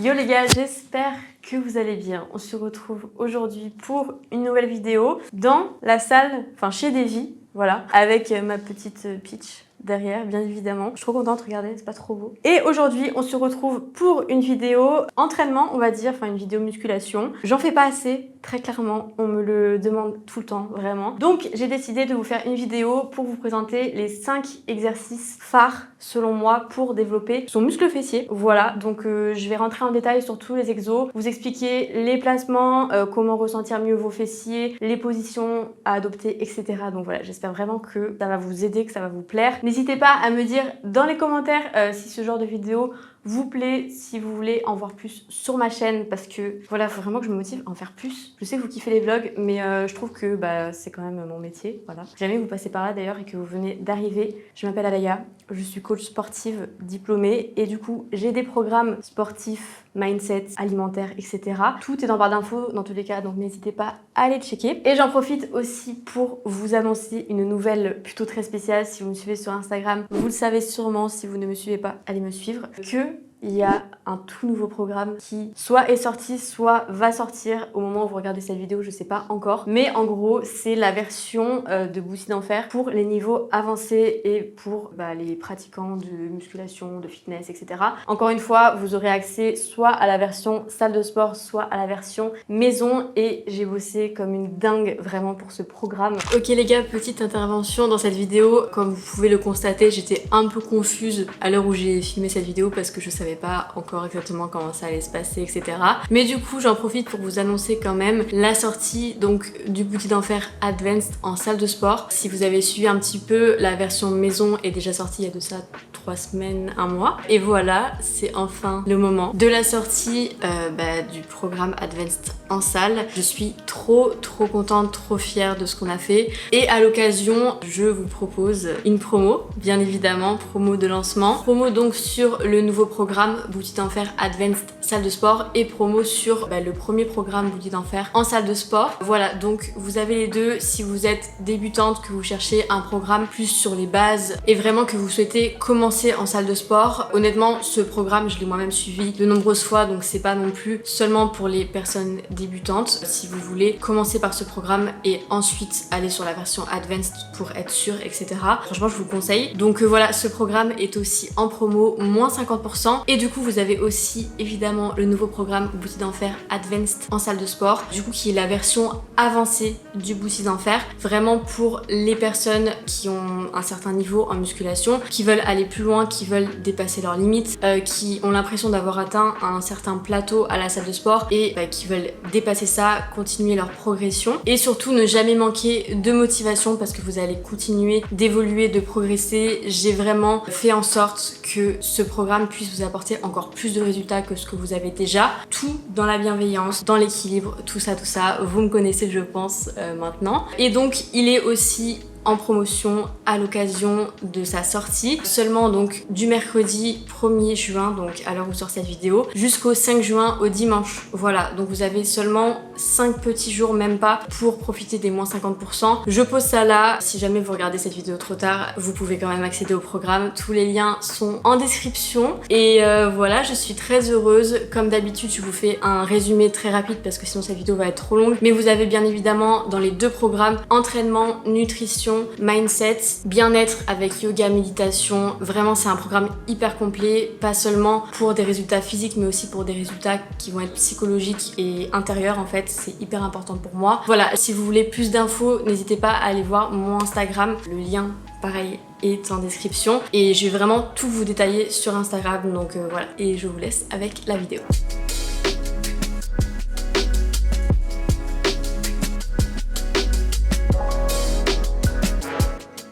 Yo les gars, j'espère que vous allez bien. On se retrouve aujourd'hui pour une nouvelle vidéo dans la salle, enfin chez Davy, voilà, avec ma petite Peach derrière, bien évidemment. Je suis trop contente, regardez, c'est pas trop beau. Et aujourd'hui, on se retrouve pour une vidéo entraînement, on va dire, enfin une vidéo musculation. J'en fais pas assez, très clairement, on me le demande tout le temps, vraiment. Donc, j'ai décidé de vous faire une vidéo pour vous présenter les 5 exercices phares, selon moi, pour développer son muscle fessier. Voilà, donc je vais rentrer en détail sur tous les exos, vous expliquer les placements, comment ressentir mieux vos fessiers, les positions à adopter, etc. Donc voilà, j'espère vraiment que ça va vous aider, que ça va vous plaire. N'hésitez pas à me dire dans les commentaires si ce genre de vidéo vous plaît, si vous voulez en voir plus sur ma chaîne, parce que voilà, faut vraiment que je me motive à en faire plus. Je sais que vous kiffez les vlogs, mais je trouve que c'est quand même mon métier, voilà. Si jamais vous passez par là d'ailleurs et que vous venez d'arriver, je m'appelle Alaya, je suis coach sportive diplômée et du coup j'ai des programmes sportifs, mindset, alimentaire, etc. Tout est dans barre d'infos dans tous les cas, donc n'hésitez pas à aller checker. Et j'en profite aussi pour vous annoncer une nouvelle plutôt très spéciale. Si vous me suivez sur Instagram, vous le savez sûrement. Si vous ne me suivez pas, allez me suivre. Il y a un tout nouveau programme qui soit est sorti, soit va sortir au moment où vous regardez cette vidéo, je sais pas encore. Mais en gros, c'est la version de Boutique d'Enfer pour les niveaux avancés et pour les pratiquants de musculation, de fitness, etc. Encore une fois, vous aurez accès soit à la version salle de sport, soit à la version maison et j'ai bossé comme une dingue vraiment pour ce programme. Ok les gars, petite intervention dans cette vidéo. Comme vous pouvez le constater, j'étais un peu confuse à l'heure où j'ai filmé cette vidéo parce que je savais pas encore exactement comment ça allait se passer, etc. Mais du coup, j'en profite pour vous annoncer quand même la sortie donc du Boutique d'Enfer Advanced en salle de sport. Si vous avez suivi un petit peu, la version maison est déjà sortie il y a de ça 3 semaines, 1 mois. Et voilà, c'est enfin le moment de la sortie du programme Advanced en salle. Je suis trop contente, trop fière de ce qu'on a fait. Et à l'occasion, je vous propose une promo, bien évidemment, promo de lancement. Promo donc sur le nouveau programme Boutique d'Enfer Advanced salle de sport et promo sur le premier programme Boutique d'Enfer en salle de sport. Voilà, donc vous avez les deux. Si vous êtes débutante, que vous cherchez un programme plus sur les bases et vraiment que vous souhaitez commencer en salle de sport, honnêtement ce programme je l'ai moi-même suivi de nombreuses fois, donc c'est pas non plus seulement pour les personnes débutantes. Si vous voulez commencer par ce programme et ensuite aller sur la version Advanced pour être sûr, etc. Franchement je vous le conseille. Donc voilà, ce programme est aussi en promo, moins 50%. Et du coup vous avez aussi évidemment le nouveau programme Boutique d'Enfer Advanced en salle de sport, du coup qui est la version avancée du Boutique d'Enfer, vraiment pour les personnes qui ont un certain niveau en musculation, qui veulent aller plus loin, qui veulent dépasser leurs limites, qui ont l'impression d'avoir atteint un certain plateau à la salle de sport et qui veulent dépasser ça, continuer leur progression et surtout ne jamais manquer de motivation parce que vous allez continuer d'évoluer, de progresser. J'ai vraiment fait en sorte que ce programme puisse vous apporter encore plus de résultats que ce que vous avez déjà, tout dans la bienveillance, dans l'équilibre, tout ça, vous me connaissez je pense maintenant. Et donc il est aussi en promotion à l'occasion de sa sortie, seulement donc du mercredi 1er juin, donc à l'heure où sort cette vidéo, jusqu'au 5 juin au dimanche. Voilà, donc vous avez seulement 5 petits jours, même pas, pour profiter des moins 50%. Je pose ça là, si jamais vous regardez cette vidéo trop tard, vous pouvez quand même accéder au programme, tous les liens sont en description. Et voilà, je suis très heureuse. Comme d'habitude, je vous fais un résumé très rapide parce que sinon cette vidéo va être trop longue, mais vous avez bien évidemment dans les deux programmes entraînement, nutrition, mindset, bien-être avec yoga, méditation. Vraiment c'est un programme hyper complet, pas seulement pour des résultats physiques mais aussi pour des résultats qui vont être psychologiques et intérieurs en fait, c'est hyper important pour moi. Voilà, si vous voulez plus d'infos, n'hésitez pas à aller voir mon Instagram, le lien pareil est en description et je vais vraiment tout vous détailler sur Instagram, donc voilà, et je vous laisse avec la vidéo.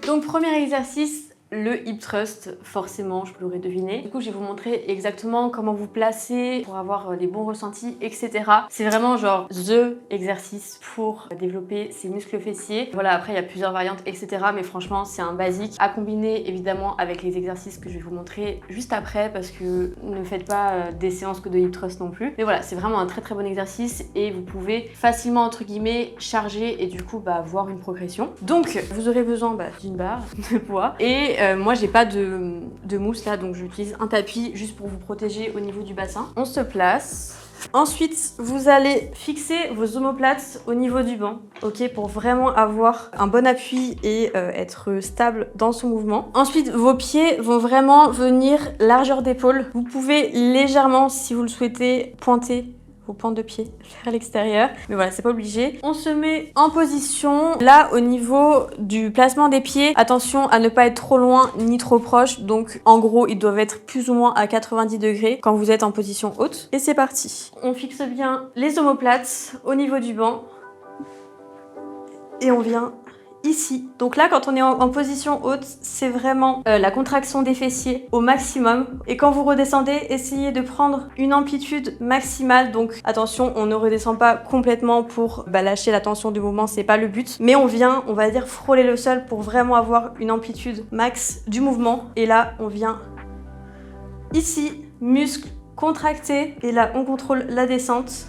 Donc premier exercice, le hip thrust, forcément, je l'aurais deviné. Du coup, je vais vous montrer exactement comment vous placer pour avoir les bons ressentis, etc. C'est vraiment genre THE exercice pour développer ses muscles fessiers. Voilà, après, il y a plusieurs variantes, etc. Mais franchement, c'est un basique à combiner évidemment avec les exercices que je vais vous montrer juste après parce que ne faites pas des séances que de hip thrust non plus. Mais voilà, c'est vraiment un très bon exercice et vous pouvez facilement, entre guillemets, charger et du coup, voir une progression. Donc, vous aurez besoin d'une barre de poids et mais moi j'ai pas de mousse là, donc j'utilise un tapis juste pour vous protéger au niveau du bassin. On se place. Ensuite, vous allez fixer vos omoplates au niveau du banc, ok, pour vraiment avoir un bon appui et être stable dans son mouvement. Ensuite, vos pieds vont vraiment venir largeur d'épaule. Vous pouvez légèrement, si vous le souhaitez, pointer vos pointes de pied vers l'extérieur, mais voilà, c'est pas obligé. On se met en position. Là, au niveau du placement des pieds, attention à ne pas être trop loin ni trop proche. Donc, en gros, ils doivent être plus ou moins à 90 degrés quand vous êtes en position haute. Et c'est parti. On fixe bien les omoplates au niveau du banc. Et on vient ici. Donc là, quand on est en position haute, c'est vraiment la contraction des fessiers au maximum. Et quand vous redescendez, essayez de prendre une amplitude maximale. Donc attention, on ne redescend pas complètement pour lâcher la tension du mouvement, c'est pas le but. Mais on vient, on va dire, frôler le sol pour vraiment avoir une amplitude max du mouvement. Et là, on vient ici, muscles contractés. Et là, on contrôle la descente.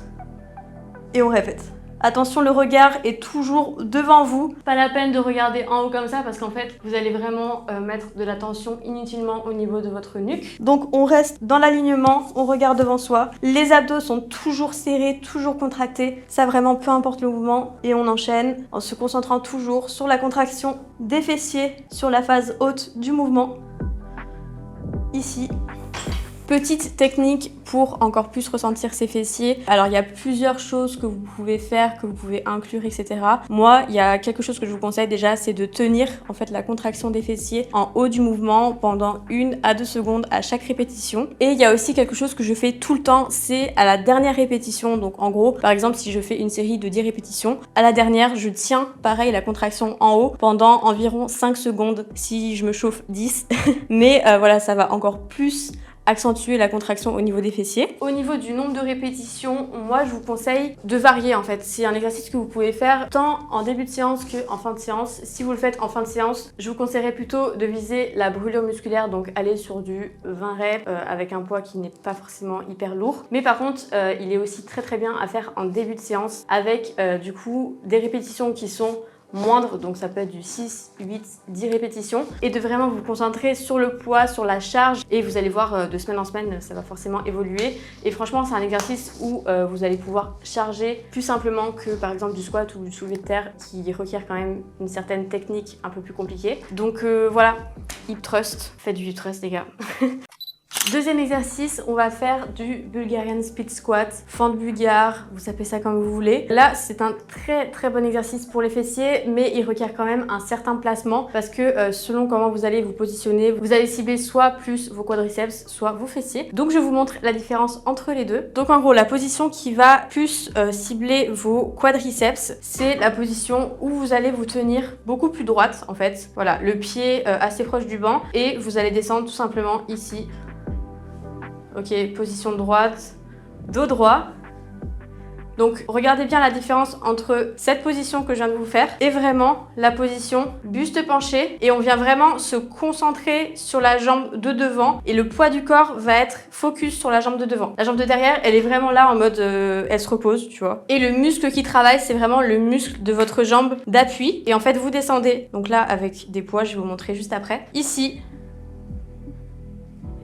Et on répète. Attention, le regard est toujours devant vous. Pas la peine de regarder en haut comme ça parce qu'en fait, vous allez vraiment mettre de la tension inutilement au niveau de votre nuque. Donc, on reste dans l'alignement, on regarde devant soi. Les abdos sont toujours serrés, toujours contractés. Ça vraiment, peu importe le mouvement. Et on enchaîne en se concentrant toujours sur la contraction des fessiers, sur la phase haute du mouvement. Ici. Petite technique pour encore plus ressentir ses fessiers. Alors, il y a plusieurs choses que vous pouvez faire, que vous pouvez inclure, etc. Moi, il y a quelque chose que je vous conseille déjà, c'est de tenir en fait la contraction des fessiers en haut du mouvement pendant 1 à 2 secondes à chaque répétition. Et il y a aussi quelque chose que je fais tout le temps, c'est à la dernière répétition. Donc, en gros, par exemple, si je fais une série de 10 répétitions, à la dernière, je tiens pareil la contraction en haut pendant environ 5 secondes si je me chauffe 10. Mais voilà, ça va encore plus accentuer la contraction au niveau des fessiers. Au niveau du nombre de répétitions, moi je vous conseille de varier en fait. C'est un exercice que vous pouvez faire tant en début de séance qu'en fin de séance. Si vous le faites en fin de séance, je vous conseillerais plutôt de viser la brûlure musculaire, donc aller sur du 20 reps avec un poids qui n'est pas forcément hyper lourd. Mais par contre, il est aussi très bien à faire en début de séance avec du coup des répétitions qui sont moindre, donc ça peut être du 6, 8, 10 répétitions, et de vraiment vous concentrer sur le poids, sur la charge, et vous allez voir de semaine en semaine ça va forcément évoluer. Et franchement, c'est un exercice où vous allez pouvoir charger plus simplement que par exemple du squat ou du soulevé de terre qui requiert quand même une certaine technique un peu plus compliquée. Donc voilà, hip thrust, faites du hip thrust les gars. Deuxième exercice, on va faire du Bulgarian Split Squat, fente bulgare, vous appelez ça comme vous voulez. Là, c'est un très bon exercice pour les fessiers, mais il requiert quand même un certain placement parce que selon comment vous allez vous positionner, vous allez cibler soit plus vos quadriceps, soit vos fessiers. Donc, je vous montre la différence entre les deux. Donc, en gros, la position qui va plus cibler vos quadriceps, c'est la position où vous allez vous tenir beaucoup plus droite, en fait. Voilà, le pied assez proche du banc et vous allez descendre tout simplement ici. Ok, position droite, dos droit. Donc, regardez bien la différence entre cette position que je viens de vous faire et vraiment la position buste penché. Et on vient vraiment se concentrer sur la jambe de devant et le poids du corps va être focus sur la jambe de devant. La jambe de derrière, elle est vraiment là en mode elle se repose, tu vois. Et le muscle qui travaille, c'est vraiment le muscle de votre jambe d'appui. Et en fait, vous descendez. Donc là, avec des poids, je vais vous montrer juste après. Ici.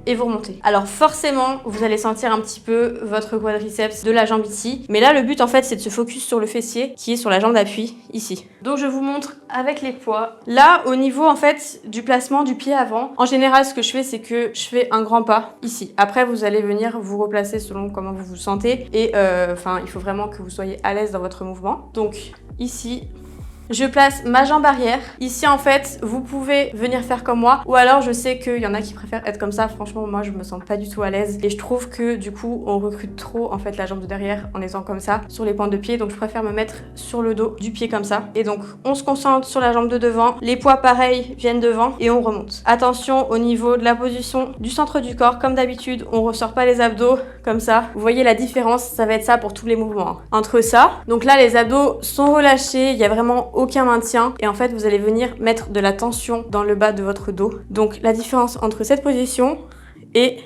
Et vous remontez. Alors forcément, vous allez sentir un petit peu votre quadriceps de la jambe ici. Mais là, le but en fait, c'est de se focus sur le fessier qui est sur la jambe d'appui ici. Donc je vous montre avec les poids. Là, au niveau en fait du placement du pied avant, en général, ce que je fais, c'est que je fais un grand pas ici. Après, vous allez venir vous replacer selon comment vous vous sentez. Et il faut vraiment que vous soyez à l'aise dans votre mouvement. Donc ici. Je place ma jambe arrière. Ici, en fait, vous pouvez venir faire comme moi. Ou alors, je sais qu'il y en a qui préfèrent être comme ça. Franchement, moi, je me sens pas du tout à l'aise. Et je trouve que, du coup, on recrute trop, en fait, la jambe de derrière en étant comme ça, sur les pointes de pied. Donc, je préfère me mettre sur le dos du pied comme ça. Et donc, on se concentre sur la jambe de devant. Les poids, pareil, viennent devant et on remonte. Attention au niveau de la position du centre du corps. Comme d'habitude, on ressort pas les abdos comme ça. Vous voyez la différence? Ça va être ça pour tous les mouvements. Entre ça, donc là, les abdos sont relâchés. Il y a vraiment aucun maintien et en fait vous allez venir mettre de la tension dans le bas de votre dos. Donc la différence entre cette position et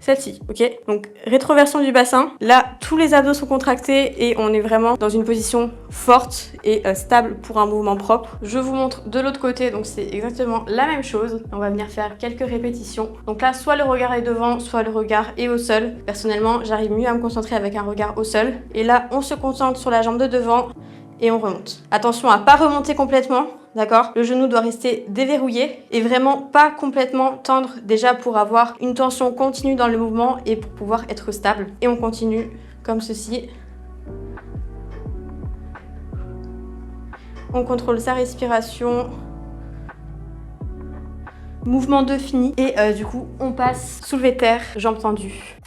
celle-ci, ok? Donc rétroversion du bassin. Là, tous les abdos sont contractés et on est vraiment dans une position forte et stable pour un mouvement propre. Je vous montre de l'autre côté, donc c'est exactement la même chose. On va venir faire quelques répétitions. Donc là, soit le regard est devant, soit le regard est au sol. Personnellement, j'arrive mieux à me concentrer avec un regard au sol. Et là, on se concentre sur la jambe de devant et on remonte. Attention à pas remonter complètement. D'accord? Le genou doit rester déverrouillé et vraiment pas complètement tendre déjà pour avoir une tension continue dans le mouvement et pour pouvoir être stable. Et on continue comme ceci. On contrôle sa respiration. Mouvement 2 fini. Et du coup, on passe soulevé terre, jambes tendues.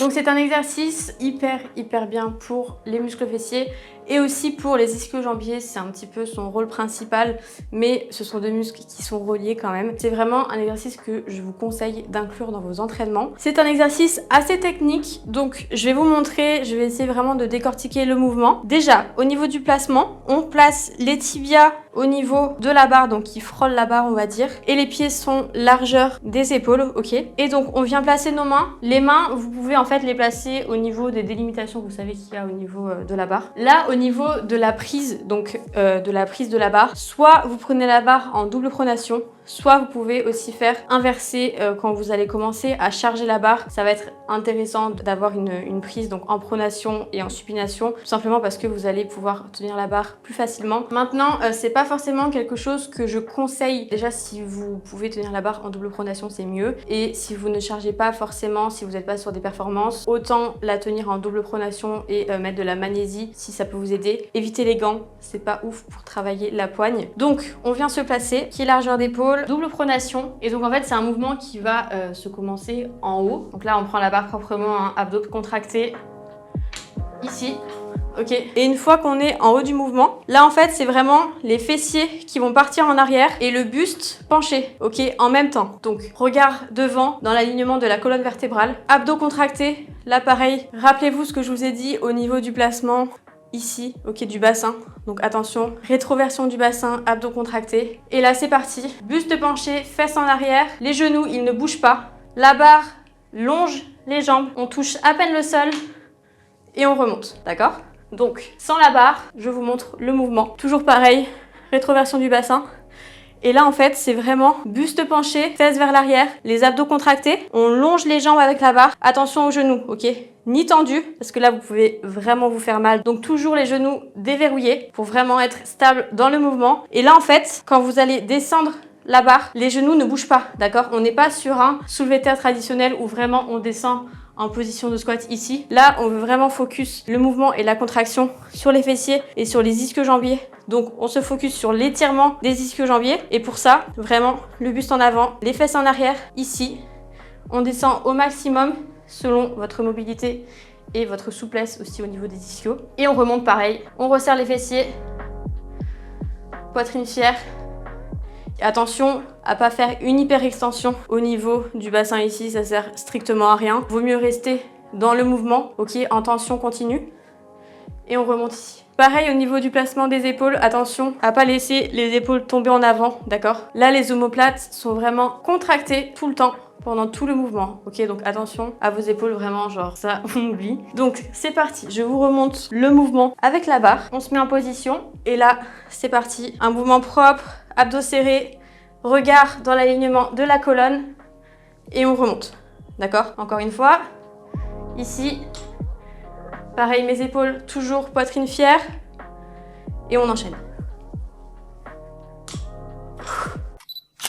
Donc c'est un exercice hyper bien pour les muscles fessiers et aussi pour les ischio-jambiers, c'est un petit peu son rôle principal, mais ce sont deux muscles qui sont reliés quand même. C'est vraiment un exercice que je vous conseille d'inclure dans vos entraînements. C'est un exercice assez technique, donc je vais vous montrer, je vais essayer vraiment de décortiquer le mouvement. Déjà, au niveau du placement, on place les tibias au niveau de la barre, donc qui frôle la barre on va dire, et les pieds sont largeur des épaules, ok? Et donc on vient placer nos mains. Les mains, vous pouvez en fait les placer au niveau des délimitations, vous savez qu'il y a au niveau de la barre. Là, au niveau de la prise, donc de la prise de la barre, soit vous prenez la barre en double pronation, soit vous pouvez aussi faire inverser quand vous allez commencer à charger la barre. Ça va être intéressant d'avoir une prise donc en pronation et en supination, tout simplement parce que vous allez pouvoir tenir la barre plus facilement. Maintenant, c'est pas forcément quelque chose que je conseille. Déjà, si vous pouvez tenir la barre en double pronation, c'est mieux. Et si vous ne chargez pas forcément, si vous n'êtes pas sur des performances, autant la tenir en double pronation et mettre de la magnésie si ça peut vous aider. Évitez les gants, c'est pas ouf pour travailler la poigne. Donc, on vient se placer, qui est largeur d'épaule, double pronation. Et donc, en fait, c'est un mouvement qui va se commencer en haut. Donc là, on prend la barre proprement, hein, abdos contractés, ici. Ok. Et une fois qu'on est en haut du mouvement, là en fait c'est vraiment les fessiers qui vont partir en arrière et le buste penché, ok, en même temps. Donc regard devant dans l'alignement de la colonne vertébrale, abdos contractés. Là pareil, rappelez-vous ce que je vous ai dit au niveau du placement ici, ok, du bassin. Donc attention, rétroversion du bassin, abdos contractés. Et là c'est parti, buste penché, fesses en arrière, les genoux ils ne bougent pas. La barre longe les jambes, on touche à peine le sol et on remonte, d'accord? Donc, sans la barre, je vous montre le mouvement. Toujours pareil, rétroversion du bassin. Et là, en fait, c'est vraiment buste penché, fesses vers l'arrière, les abdos contractés. On longe les jambes avec la barre. Attention aux genoux, ok? Ni tendus, parce que là, vous pouvez vraiment vous faire mal. Donc, toujours les genoux déverrouillés pour vraiment être stable dans le mouvement. Et là, en fait, quand vous allez descendre la barre, les genoux ne bougent pas, d'accord? On n'est pas sur un soulevé terre traditionnel où vraiment on descend en position de squat ici. Là, on veut vraiment focus le mouvement et la contraction sur les fessiers et sur les ischio-jambiers. Donc, on se focus sur l'étirement des ischio-jambiers. Et pour ça, vraiment, le buste en avant, les fesses en arrière, ici. On descend au maximum selon votre mobilité et votre souplesse aussi au niveau des ischios. Et on remonte pareil. On resserre les fessiers. Poitrine fière. Et attention à pas faire une hyper extension au niveau du bassin ici, ça sert strictement à rien. Vaut mieux rester dans le mouvement, ok, en tension continue. Et on remonte ici. Pareil au niveau du placement des épaules, attention à pas laisser les épaules tomber en avant, d'accord? Là, les omoplates sont vraiment contractées tout le temps pendant tout le mouvement, ok? Donc attention à vos épaules, vraiment, genre ça, on oublie. Donc c'est parti, je vous remonte le mouvement avec la barre. On se met en position et là, c'est parti. Un mouvement propre, abdos serrés, regard dans l'alignement de la colonne et on remonte, d'accord? Encore une fois, ici. Pareil, mes épaules, toujours poitrine fière. Et on enchaîne.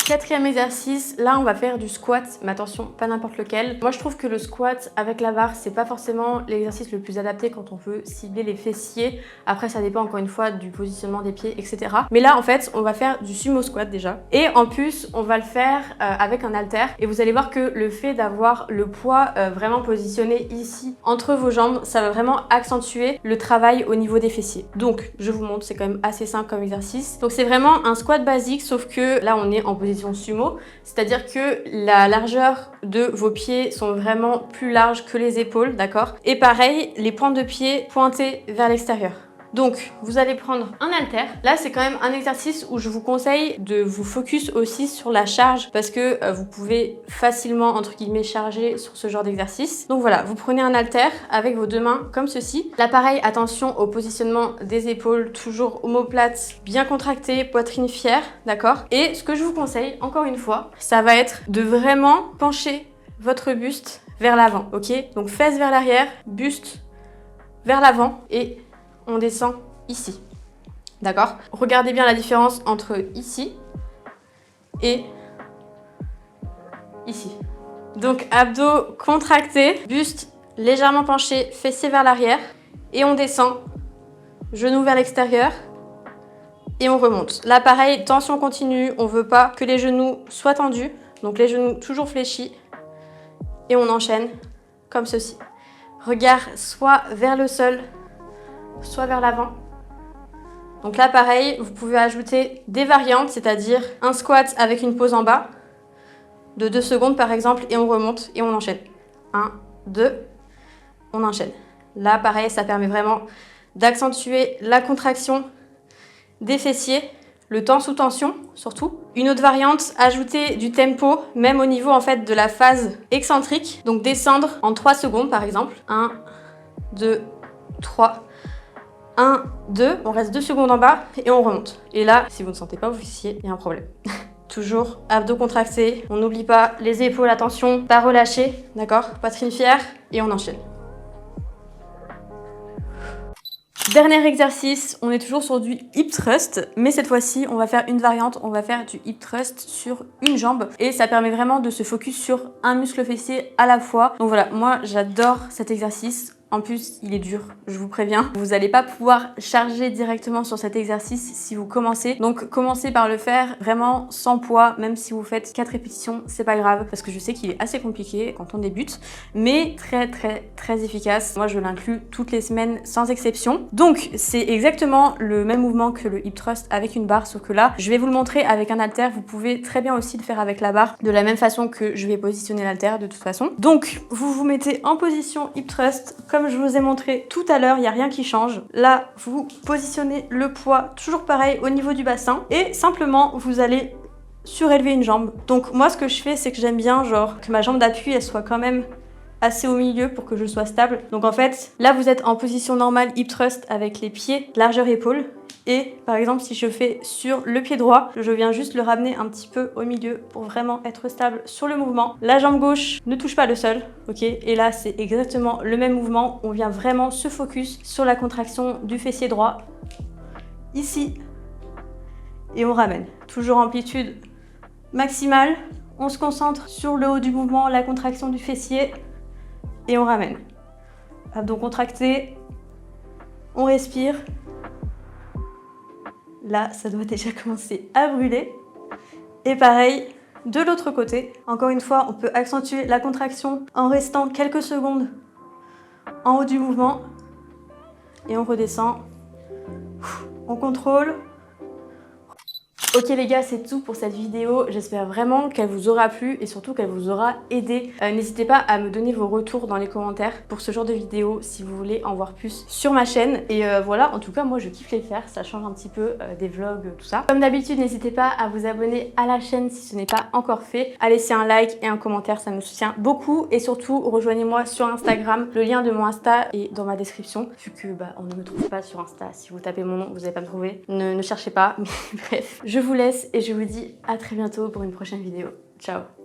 Quatrième exercice, là on va faire du squat, mais attention, pas n'importe lequel. Moi je trouve que le squat avec la barre, c'est pas forcément l'exercice le plus adapté quand on veut cibler les fessiers. Après ça dépend encore une fois du positionnement des pieds, etc. Mais là en fait, on va faire du sumo squat déjà. Et en plus, on va le faire avec un haltère. Et vous allez voir que le fait d'avoir le poids vraiment positionné ici, entre vos jambes, ça va vraiment accentuer le travail au niveau des fessiers. Donc, je vous montre, c'est quand même assez simple comme exercice. Donc c'est vraiment un squat basique, sauf que là on est en position sumo, c'est-à-dire que la largeur de vos pieds sont vraiment plus larges que les épaules, d'accord? Et pareil, les pointes de pied pointées vers l'extérieur. Donc, vous allez prendre un haltère. Là, c'est quand même un exercice où je vous conseille de vous focus aussi sur la charge parce que vous pouvez facilement, entre guillemets, charger sur ce genre d'exercice. Donc voilà, vous prenez un haltère avec vos deux mains comme ceci. Là, pareil, attention au positionnement des épaules, toujours omoplate, bien contractée, poitrine fière, d'accord? Et ce que je vous conseille, encore une fois, ça va être de vraiment pencher votre buste vers l'avant, ok? Donc fesses vers l'arrière, buste vers l'avant et on descend ici, d'accord? Regardez bien la différence entre ici et ici. Donc abdos contractés, buste légèrement penché, fessiers vers l'arrière et on descend, genoux vers l'extérieur et on remonte. Là pareil, tension continue, on veut pas que les genoux soient tendus, donc les genoux toujours fléchis et on enchaîne comme ceci. Regard soit vers le sol, soit vers l'avant. Donc là pareil, vous pouvez ajouter des variantes, c'est-à-dire un squat avec une pause en bas de 2 secondes par exemple et on remonte et on enchaîne. 1, 2, on enchaîne. Là pareil, ça permet vraiment d'accentuer la contraction des fessiers, le temps sous tension surtout. Une autre variante, ajouter du tempo même au niveau en fait de la phase excentrique. Donc descendre en 3 secondes par exemple. 1, 2, 3. 1, 2, on reste 2 secondes en bas et on remonte. Et là, si vous ne sentez pas vos fessiers, il y a un problème. Toujours abdos contractés, on n'oublie pas les épaules, attention, pas relâcher, d'accord? Poitrine fière et on enchaîne. Dernier exercice, on est toujours sur du hip thrust, mais cette fois-ci, on va faire une variante, on va faire du hip thrust sur une jambe et ça permet vraiment de se focus sur un muscle fessier à la fois. Donc voilà, moi j'adore cet exercice. En plus, il est dur, je vous préviens. Vous n'allez pas pouvoir charger directement sur cet exercice si vous commencez. Donc, commencez par le faire vraiment sans poids, même si vous faites 4 répétitions, c'est pas grave. Parce que je sais qu'il est assez compliqué quand on débute, mais très efficace. Moi, je l'inclus toutes les semaines sans exception. Donc, c'est exactement le même mouvement que le hip thrust avec une barre, sauf que là, je vais vous le montrer avec un haltère. Vous pouvez très bien aussi le faire avec la barre, de la même façon que je vais positionner l'haltère de toute façon. Donc, vous vous mettez en position hip thrust, comme je vous ai montré tout à l'heure, il n'y a rien qui change. Là, vous positionnez le poids, toujours pareil, au niveau du bassin. Et simplement, vous allez surélever une jambe. Donc moi, ce que je fais, c'est que j'aime bien, genre, que ma jambe d'appui, elle soit quand même assez au milieu pour que je sois stable. Donc en fait, là, vous êtes en position normale hip thrust avec les pieds largeur épaule. Et par exemple, si je fais sur le pied droit, je viens juste le ramener un petit peu au milieu pour vraiment être stable sur le mouvement. La jambe gauche ne touche pas le sol, ok? Et là, c'est exactement le même mouvement. On vient vraiment se focus sur la contraction du fessier droit. Ici. Et on ramène. Toujours amplitude maximale. On se concentre sur le haut du mouvement, la contraction du fessier. Et on ramène. Abdos contractés. On respire. Là, ça doit déjà commencer à brûler. Et pareil, de l'autre côté. Encore une fois, on peut accentuer la contraction en restant quelques secondes en haut du mouvement. Et on redescend. On contrôle. Ok les gars, c'est tout pour cette vidéo. J'espère vraiment qu'elle vous aura plu et surtout qu'elle vous aura aidé. N'hésitez pas à me donner vos retours dans les commentaires pour ce genre de vidéo si vous voulez en voir plus sur ma chaîne. Et voilà, en tout cas, moi je kiffe les faire. Ça change un petit peu des vlogs, tout ça. Comme d'habitude, n'hésitez pas à vous abonner à la chaîne si ce n'est pas encore fait. À laisser un like et un commentaire, ça me soutient beaucoup. Et surtout, rejoignez-moi sur Instagram. Le lien de mon Insta est dans ma description. Vu que on ne me trouve pas sur Insta. Si vous tapez mon nom, vous n'allez pas me trouver. Ne cherchez pas. Mais bref. Je vous laisse et je vous dis à très bientôt pour une prochaine vidéo. Ciao!